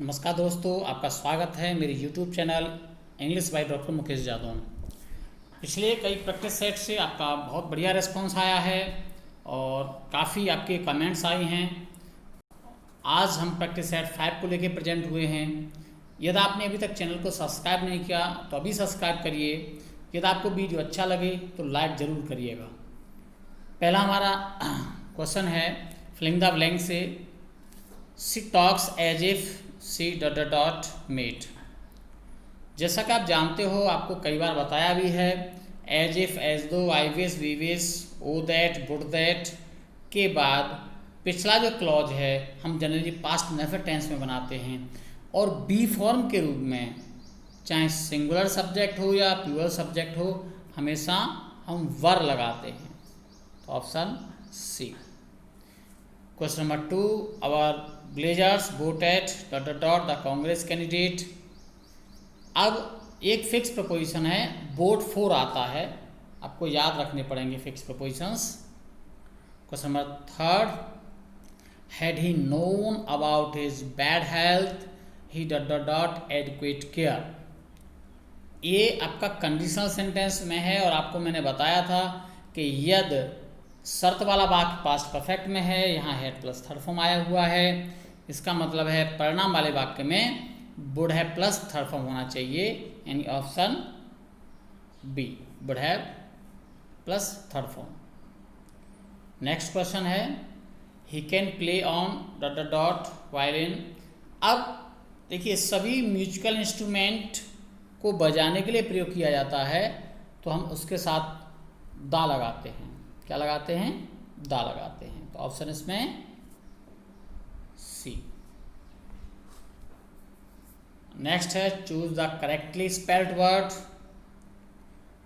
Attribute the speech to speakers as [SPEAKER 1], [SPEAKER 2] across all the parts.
[SPEAKER 1] नमस्कार दोस्तों, आपका स्वागत है मेरे YouTube channel English by doctor Mukesh Jadav. पिछले कई प्रैक्टिस सेट से आपका बहुत बढ़िया रिस्पांस आया है और काफ़ी आपके कमेंट्स आए हैं। आज हम प्रैक्टिस सेट 5 को लेके प्रेजेंट हुए हैं। यदि आपने अभी तक चैनल को सब्सक्राइब नहीं किया तो अभी सब्सक्राइब करिए। यदि आपको वीडियो अच्छा लगे तो लाइक ज़रूर करिएगा। पहला हमारा क्वेश्चन है फिलिंग द ब्लैंक से। She talks as if she dot met. जैसा कि आप जानते हो, आपको कई बार बताया भी है, as if, as though, I wish, we wish, O that, would that के बाद पिछला जो क्लॉज है हम जनरली पास्ट नेफर टेंस में बनाते हैं और बी फॉर्म के रूप में, चाहे सिंगुलर सब्जेक्ट हो या प्लूरल सब्जेक्ट हो, हमेशा हम वर लगाते हैं। तो option c. Question number 2, our villagers vote at the Congress candidate. अब एक फिक्स प्रपोजिशन है, वोट फॉर आता है, आपको याद रखने पड़ेंगे fix prepositions. Question number 3, had he known about his bad health he adequate care. ये आपका कंडीशनल सेंटेंस में है और आपको मैंने बताया था कि यदि शर्त वाला वाक्य पास्ट परफेक्ट में है, यहाँ हैड प्लस थर्ड फॉर्म आया हुआ है, इसका मतलब है परिणाम वाले वाक्य में would have plus third form होना चाहिए, यानी option B, would have plus third form. Next question है, he can play on violin. अब देखिए, सभी म्यूजिकल इंस्ट्रूमेंट को बजाने के लिए प्रयोग किया जाता है, तो हम उसके साथ दा लगाते हैं। क्या लगाते हैं? दा लगाते हैं। तो ऑप्शन इसमें सी। नेक्स्ट है, choose the correctly spelled word.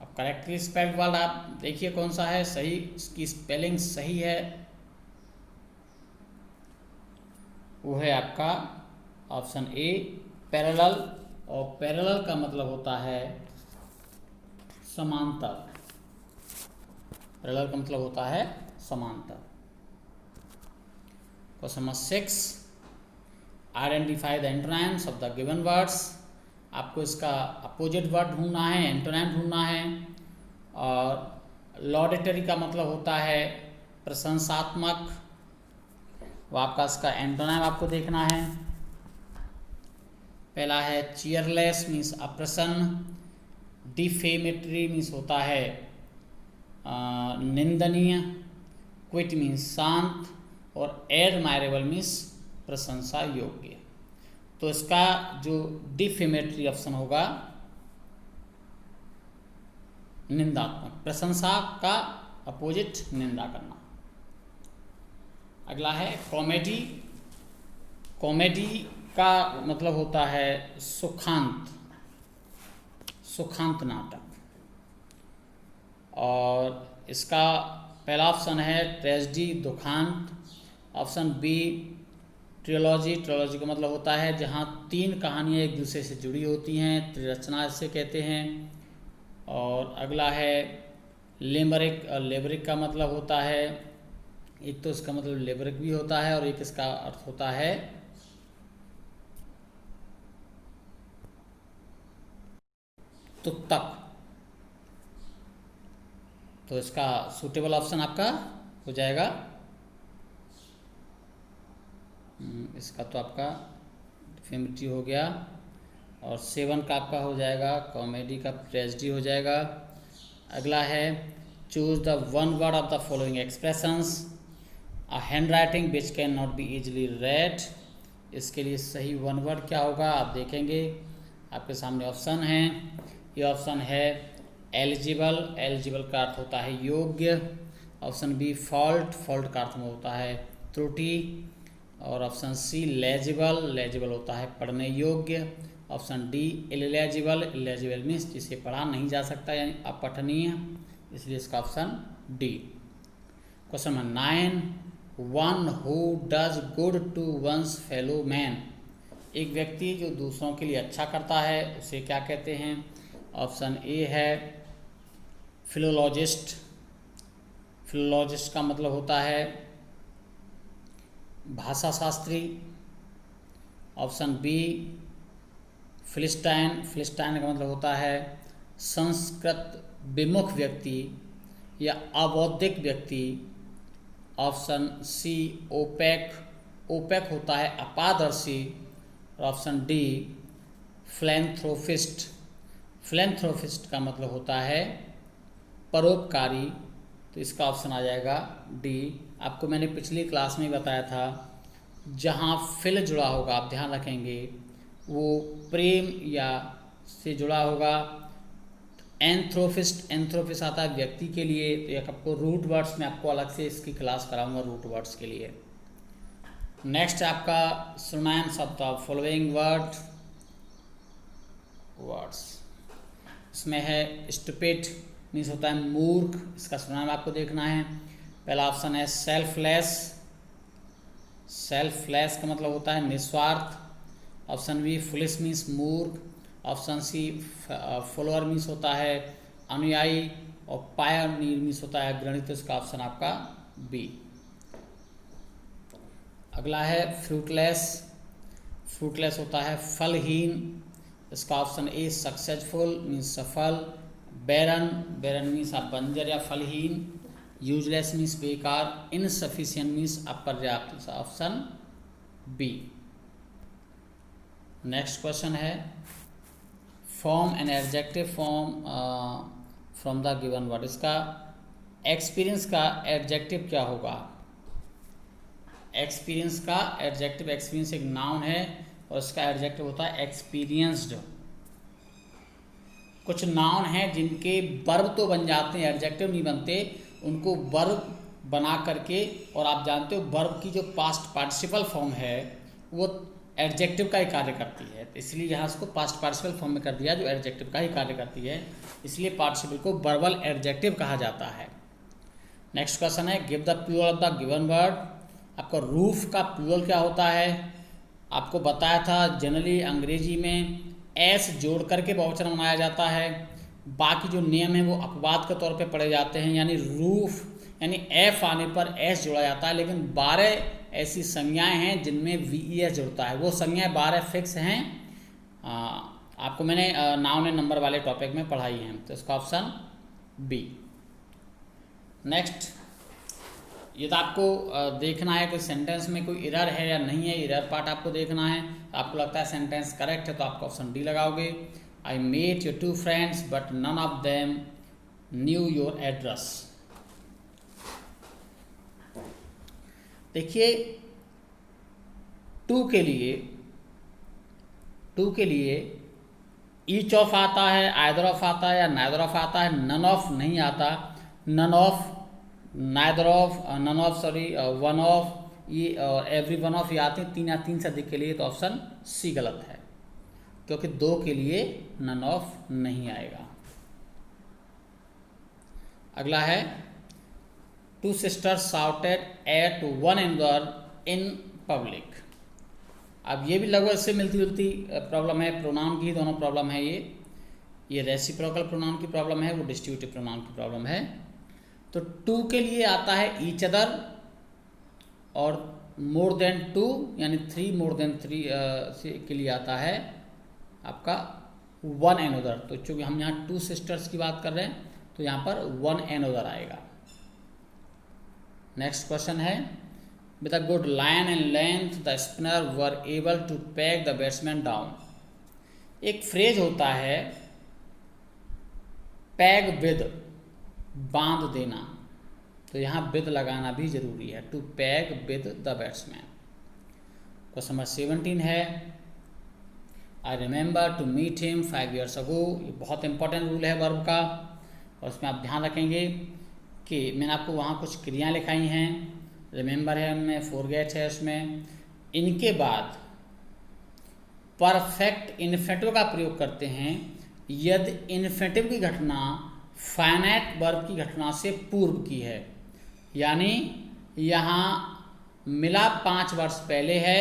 [SPEAKER 1] अब करेक्टली स्पेल्ड वर्ड आप देखिए कौन सा है सही, इसकी स्पेलिंग सही है, वो है आपका ऑप्शन ए, पैरेलल। और पैरेलल का मतलब होता है समांतर। पैरेलल का मतलब होता है समांतर। Question number 6, identify the antonyms of the given words. आपको इसका अपोजिट वर्ड ढूंढना है, एंटोनिम ढूंढना है। और लॉडेटरी का मतलब होता है प्रशंसात्मक, वो आपका इसका एंटोनिम आपको देखना है। पहला है चीयरलेस, मीन्स अप्रसन्न। डिफेमेटरी मीन्स होता है निंदनीय। क्विट मीन्स शांत। और एडमायरेबल मीन्स प्रशंसा योग्य। तो इसका जो डिफेमेटरी ऑप्शन होगा, निंदात्मक, प्रशंसा का अपोजिट निंदा करना। अगला है कॉमेडी। कॉमेडी का मतलब होता है सुखांत, सुखांत नाटक। और इसका पहला ऑप्शन है ट्रेजेडी, दुखांत। Option B trilogy. ट्रियोलॉजी का मतलब होता है जहाँ 3 कहानियाँ एक दूसरे से जुड़ी होती हैं, त्रिरचना इसे कहते हैं। और अगला है लेमरिक। और लेबरिक का मतलब होता है, एक तो इसका मतलब लेबरिक भी होता है और एक इसका अर्थ होता है तुतक। तो इसका सूटेबल ऑप्शन आपका हो जाएगा, इसका तो आपका डिफेमेटरी हो गया। और 7 का आपका हो जाएगा कॉमेडी का ट्रेजेडी हो जाएगा। अगला है choose the one word of the following expressions. A hand writing which can not be easily red. इसके लिए सही वन वर्ड क्या होगा आप देखेंगे, आपके सामने ऑप्शन हैं। ये ऑप्शन है एलिजिबल। एलिजिबल का अर्थ होता है योग्य। Option B fault. फॉल्ट का अर्थ में होता है त्रुटि। और ऑप्शन सी लेजिबल। लेजिबल होता है पढ़ने योग्य। Option d illegible. Illegible means जिसे पढ़ा नहीं जा सकता, यानी अपठनीय, इसलिए इसका option d. Question number 9, one who does good to one's fellow man. एक व्यक्ति जो दूसरों के लिए अच्छा करता है उसे क्या कहते हैं? ऑप्शन ए है फिलोलॉजिस्ट। फिलोलॉजिस्ट का मतलब होता है भाषा शास्त्री। ऑप्शन बी फिलिस्टाइन, फिलिस्टाइन का मतलब होता है संस्कृत विमुख व्यक्ति या अबौद्धिक व्यक्ति। ऑप्शन सी ओपेक, ओपेक होता है अपारदर्शी। ऑप्शन डी फिलैंथ्रोपिस्ट, फिलैंथ्रोपिस्ट का मतलब होता है परोपकारी। तो इसका ऑप्शन आ जाएगा डी। आपको मैंने पिछली क्लास में बताया था, जहाँ फिल जुड़ा होगा आप ध्यान रखेंगे वो प्रेम या से जुड़ा होगा। एंथ्रोपिस्ट, एंथ्रोपिस्ट आता है व्यक्ति के लिए। तो एक आपको रूट वर्ड्स में आपको अलग से इसकी क्लास कराऊंगा रूट वर्ड्स के लिए। नेक्स्ट आपका synonyms of the following words, इसमें है स्टूपिड मीन्स होता है मूर्ख, इसका सिनोनिम आपको देखना है। पहला ऑप्शन है सेल्फलेस, सेल्फलेस का मतलब होता है निस्वार्थ। ऑप्शन बी फुलिश मीन्स मूर्ख। ऑप्शन सी फॉलोअर मीन्स होता है अनुयायी। और पायनियर मीन्स होता है अग्रणी। तो इसका ऑप्शन आपका बी। अगला है फ्रूटलेस, फ्रूटलेस होता है फलहीन। इसका ऑप्शन ए सक्सेसफुल मीन्स सफल। बैरन, बैरन मीन्स आप बंजर या फलहीन। यूजलेस मीन्स बेकार। इनसफिशिएंट मीन्स अपर्याप्त। Option b. नेक्स्ट क्वेश्चन है form an adjective form from the given word. इसका एक्सपीरियंस का एडजेक्टिव क्या होगा? एक्सपीरियंस का एडजेक्टिव, एक्सपीरियंस एक नाउन है और इसका एडजेक्टिव होता है एक्सपीरियंस्ड। कुछ नाउन हैं जिनके वर्ब तो बन जाते हैं, एडजेक्टिव नहीं बनते, उनको वर्ब बना करके, और आप जानते हो वर्ब की जो पास्ट पार्टिसिपल फॉर्म है वो एडजेक्टिव का ही कार्य करती है। तो इसलिए यहाँ इसको पास्ट पार्टिसिपल फॉर्म में कर दिया जो एडजेक्टिव का ही कार्य करती है, इसलिए पार्टिसिपल को वर्बल एडजेक्टिव कहा जाता है। नेक्स्ट क्वेश्चन है give the plural of the given word. आपको रूफ का प्लूरल क्या होता है? आपको बताया था जनरली अंग्रेजी में एस जोड़ करके बहुवचन बनाया जाता है। बाकी जो नियम है वो अपवाद के तौर पे पढ़े जाते हैं, यानी रूफ यानी एफ आने पर एस जोड़ा जाता है। लेकिन 12 ऐसी संज्ञाएं हैं जिनमें वी जुड़ता है, वो संज्ञाएं 12 फिक्स हैं। आपको मैंने नाउन एंड नंबर वाले टॉपिक में पढ़ाई हैं। तो इसका ऑप्शन बी। नेक्स्ट, ये तो आपको देखना है कि सेंटेंस में कोई एरर है या नहीं है, एरर पार्ट आपको देखना है। आपको लगता है सेंटेंस करेक्ट है तो आपको ऑप्शन डी लगाओगे। I met your 2 friends but none of them knew your address. देखिए टू के लिए ईच ऑफ आता है, आइदर ऑफ आता है या नाइदर ऑफ आता है, नन ऑफ नहीं आता। None of, neither of, none of sorry, one of, ये और एवरी वन ऑफ ये आते हैं 3 या 3 से अधिक के लिए। तो ऑप्शन सी गलत है, क्योंकि 2 के लिए नन ऑफ नहीं आएगा। अगला है 2 sisters shouted at one another in public। अब ये भी लगभग इससे मिलती जुलती प्रॉब्लम है, प्रोनाउन की ही दोनों प्रॉब्लम है। ये रेसिप्रोकल प्रोनाउन की प्रॉब्लम है, वो डिस्ट्रीब्यूटिव प्रोनाउन की प्रॉब्लम है। तो 2 के लिए आता है ईच अदर और मोर देन 2 यानी 3 मोर देन 3 के लिए आता है आपका वन एंड अदर। तो चूँकि हम यहाँ 2 sisters की बात कर रहे हैं तो यहाँ पर वन एंड अदर आएगा। नेक्स्ट क्वेश्चन है with a good line and length the spinner were able to pack the batsman down. एक फ्रेज होता है पैग विद, बांध देना, तो यहाँ विद लगाना भी जरूरी है, to peg with the batsman. Question number 17 है I remember to meet him 5 years ago। ये बहुत इंपॉर्टेंट रूल है वर्ब का, और उसमें आप ध्यान रखेंगे कि मैंने आपको वहाँ कुछ क्रियाएं लिखाई हैं, रिमेंबर है उनमें, फॉरगेट है उसमें। इनके बाद परफेक्ट इन्फिनेटिव का प्रयोग करते हैं यदि इन्फिनेटिव की घटना फाइनाइट वर्ब की घटना से पूर्व की है। यानी यहाँ मिला 5 वर्ष पहले है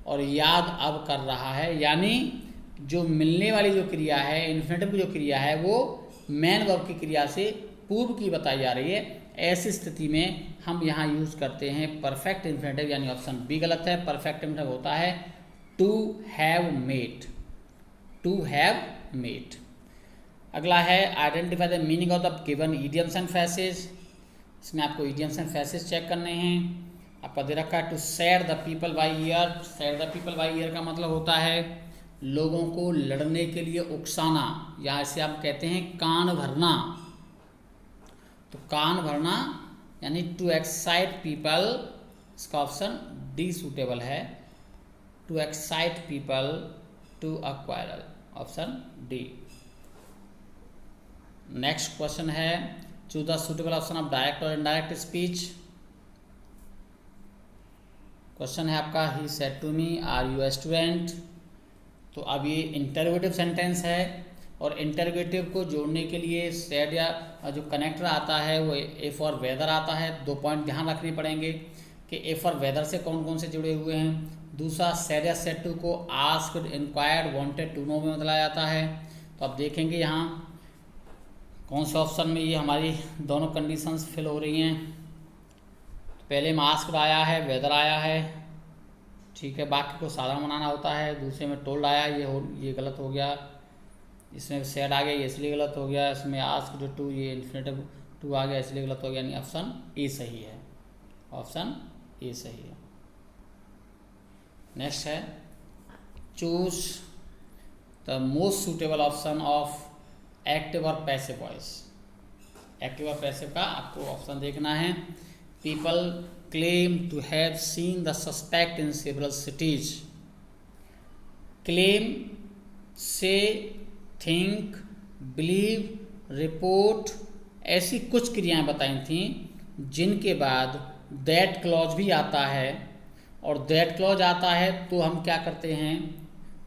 [SPEAKER 1] और याद अब कर रहा है, यानी जो मिलने वाली जो क्रिया है, इन्फिनेटिव की जो क्रिया है, वो मेन वर्ब की क्रिया से पूर्व की बताई जा रही है। ऐसी स्थिति में हम यहाँ यूज़ करते हैं परफेक्ट इन्फिनेटिव, यानी ऑप्शन बी गलत है। परफेक्ट इन्फिनेटिव होता है to have met, to have met. अगला है identify the meaning of the given idioms and phrases. इसमें आपको इडियम्स एंड फ्रेजेस चेक करने हैं। आपका दे रखा है to set the people by ear. Set the people by ear का मतलब होता है लोगों को लड़ने के लिए उकसाना, या इसे आप कहते हैं कान भरना। तो कान भरना यानी टू एक्साइट पीपल, इसका ऑप्शन डी सूटेबल है। To excite people to a quarrel, option D. Next question है choose the suitable option of direct और इनडायरेक्ट स्पीच। क्वेश्चन है आपका he said to me are you a student. तो अब ये interrogative sentence है और इंटरोगेटिव को जोड़ने के लिए सेड या जो कनेक्टर आता है वो ए फॉर वेदर आता है। 2 पॉइंट ध्यान रखने पड़ेंगे कि ए फॉर वेदर से कौन कौन से जुड़े हुए हैं। दूसरा सेड या सेड टू को asked, inquired, wanted, to know में बदला जाता है। तो आप देखेंगे यहाँ कौन से ऑप्शन में ये हमारी दोनों कंडीशंस फिल हो रही हैं। तो पहले में आस्क्ड आया है, वेदर आया है, ठीक है, बाकी को साधारण बनाना होता है। दूसरे में टोल्ड आया, ये गलत हो गया। इसमें सेड आ गया, ये इसलिए गलत हो गया। इसमें आस्क्ड टू, ये इन्फिनेटिव टू आ गया, इसलिए गलत हो गया। यानी ऑप्शन ए सही है, ऑप्शन ए सही है। नेक्स्ट है choose the most suitable option of active और पैसिव वॉइस। एक्टिव और पैसिव का आपको ऑप्शन देखना है। People claim to have seen the suspect in several cities. Claim से थिंक, बिलीव, रिपोर्ट, ऐसी कुछ क्रियाएं बताई थी जिनके बाद दैट क्लॉज भी आता है। और दैट क्लॉज आता है तो हम क्या करते हैं,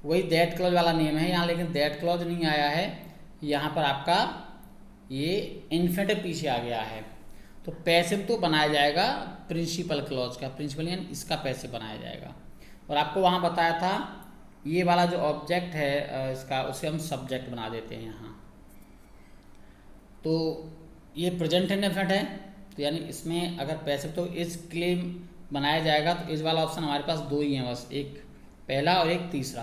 [SPEAKER 1] वही दैट क्लॉज वाला नियम है यहाँ, लेकिन दैट क्लॉज नहीं आया है यहाँ पर, आपका ये इन्फिनेटिव पीछे आ गया है। तो पैसिव तो बनाया जाएगा प्रिंसिपल क्लॉज का, प्रिंसिपल यानी इसका पैसिव बनाया जाएगा। और आपको वहाँ बताया था ये वाला जो ऑब्जेक्ट है इसका, उसे हम सब्जेक्ट बना देते हैं यहाँ। तो ये प्रेजेंट इंडेफिनिट है, तो यानी इसमें अगर पैसिव तो इस क्लेम बनाया जाएगा तो इस वाला ऑप्शन हमारे पास 2 ही हैं बस, एक पहला और एक तीसरा।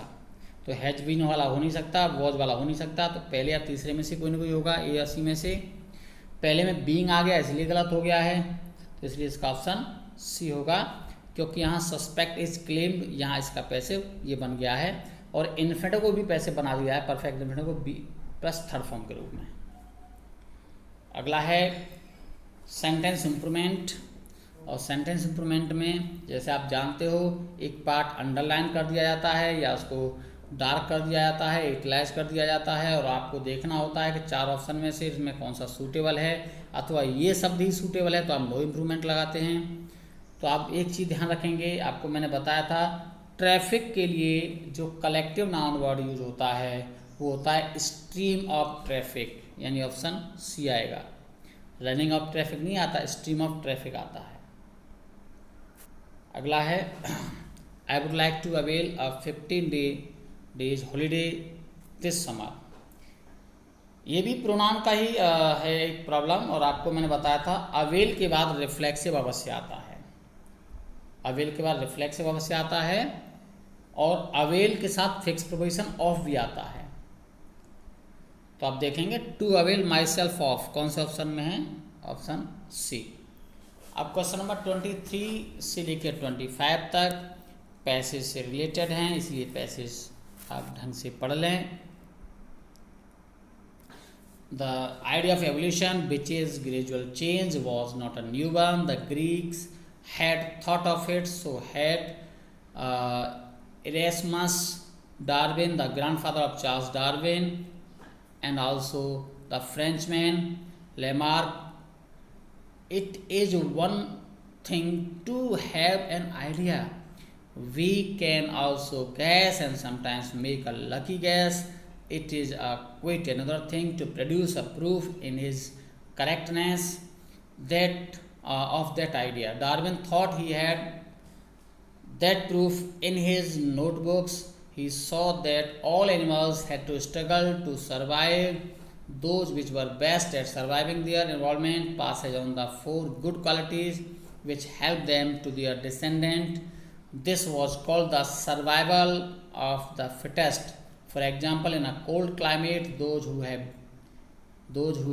[SPEAKER 1] तो हैज बीन वाला हो नहीं सकता, वॉज वाला हो नहीं सकता। तो पहले या तीसरे में से कोई ना कोई होगा, ए या सी में से। पहले में बीइंग आ गया इसलिए गलत हो गया है, तो इसलिए इसका ऑप्शन सी होगा, क्योंकि यहाँ सस्पेक्ट इज क्लेम्ड, यहाँ इसका पैसिव ये बन गया है। और इन्फिनेटिव को भी पैसिव बना दिया है, परफेक्ट इन्फिनेटिव को बी प्लस थर्ड फॉर्म के रूप में। अगला है सेंटेंस इम्प्रूवमेंट। और सेंटेंस इम्प्रूवमेंट में जैसे आप जानते हो एक पार्ट अंडरलाइन कर दिया जाता है या उसको डार्क कर दिया जाता है, इटलाइज कर दिया जाता है, और आपको देखना होता है कि 4 ऑप्शन में से इसमें कौन सा सूटेबल है, अथवा ये शब्द ही सूटेबल है तो आप नो इम्प्रूवमेंट लगाते हैं। तो आप एक चीज़ ध्यान रखेंगे, आपको मैंने बताया था ट्रैफिक के लिए जो कलेक्टिव नाउन वर्ड यूज होता है वो होता है स्ट्रीम ऑफ ट्रैफिक, यानी ऑप्शन सी आएगा। रनिंग ऑफ ट्रैफिक नहीं आता, स्ट्रीम ऑफ ट्रैफिक आता है। अगला है I would like to avail a 15 days holiday this summer. ये भी प्रोनाउन का ही है एक प्रॉब्लम, और आपको मैंने बताया था अवेल के बाद रिफ्लेक्सिव अवश्य आता है, अवेल के बाद रिफ्लेक्सिव अवश्य आता है, और अवेल के साथ फिक्स प्रीपोजिशन ऑफ भी आता है। तो आप देखेंगे to avail myself of कौन से ऑप्शन में है, ऑप्शन सी। अब क्वेश्चन नंबर 23 से लेकर 25 तक पैसेज से रिलेटेड हैं, इसलिए पैसेज आप ढंग से पढ़ लें। The idea of evolution which is gradual change was not a new one, the Greeks had thought of it, so had Erasmus Darwin, the grandfather of Charles Darwin, and also the Frenchman Lamarck. It is one thing to have an idea. We can also guess and sometimes make a lucky guess. It is quite another thing to produce a proof in his correctness that of that idea. Darwin thought he had that proof in his notebooks. He saw that all animals had to struggle to survive. Those which were best at surviving their environment passes on the 4 good qualities which help them to their descendant. This was called the survival of the fittest. For example, in a cold climate, those who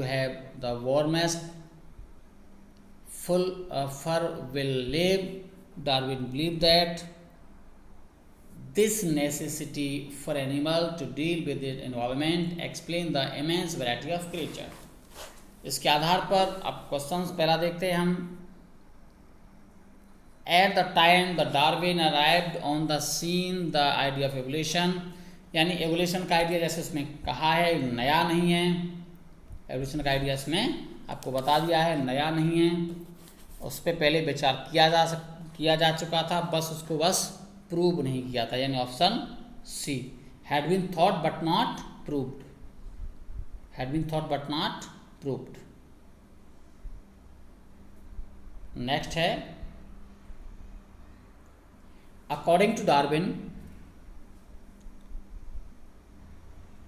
[SPEAKER 1] have the warmest full fur will live. Darwin believed that this necessity for animal to deal with its environment explain the immense variety of creature. इसके आधार पर अब questions पहला देखते हैं हम। At the time the Darwin arrived on the scene, the idea of evolution, यानी evolution का idea जैसे उसमें कहा है नया नहीं है। एवोल्यूशन का आइडिया इसमें आपको बता दिया है नया नहीं है, उस पर पहले विचार किया जा चुका था, बस उसको प्रूव नहीं किया था, यानी option c, had been thought but not proved, had been thought but not proved. Next है, according to Darwin,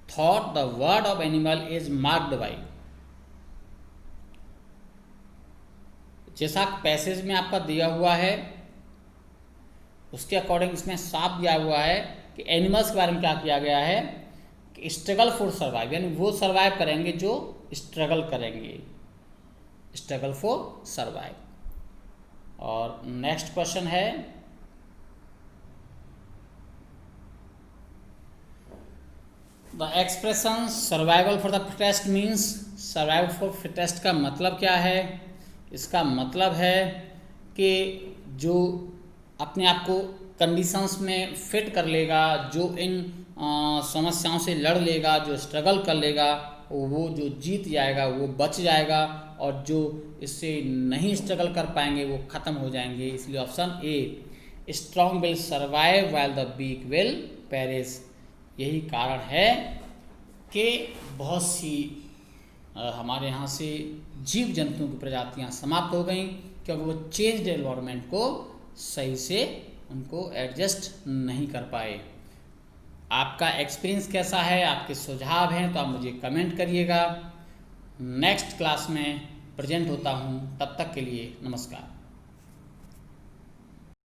[SPEAKER 1] thought the word of animal is marked by, जैसा पैसेज में आपका दिया हुआ है उसके अकॉर्डिंग इसमें साफ दिया हुआ है कि एनिमल्स के बारे में क्या किया गया है कि स्ट्रगल फॉर सर्वाइव, यानी वो सर्वाइव करेंगे जो स्ट्रगल करेंगे, स्ट्रगल फॉर सर्वाइव। और नेक्स्ट क्वेश्चन है, the expression survival for the fittest means, survival for fittest का मतलब क्या है? इसका मतलब है कि जो अपने आप को कंडीशंस में फिट कर लेगा, जो इन समस्याओं से लड़ लेगा, जो स्ट्रगल कर लेगा, वो जो जीत जाएगा वो बच जाएगा, और जो इससे नहीं स्ट्रगल कर पाएंगे वो ख़त्म हो जाएंगे। इसलिए option a, strong will survive while the weak will perish. यही कारण है कि बहुत सी हमारे यहाँ से जीव जंतुओं की प्रजातियाँ समाप्त हो गई, क्योंकि वो चेंज्ड एनवायरनमेंट को सही से उनको एडजस्ट नहीं कर पाए। आपका एक्सपीरियंस कैसा है, आपके सुझाव हैं तो आप मुझे कमेंट करिएगा। नेक्स्ट क्लास में प्रेजेंट होता हूँ, तब तक के लिए नमस्कार।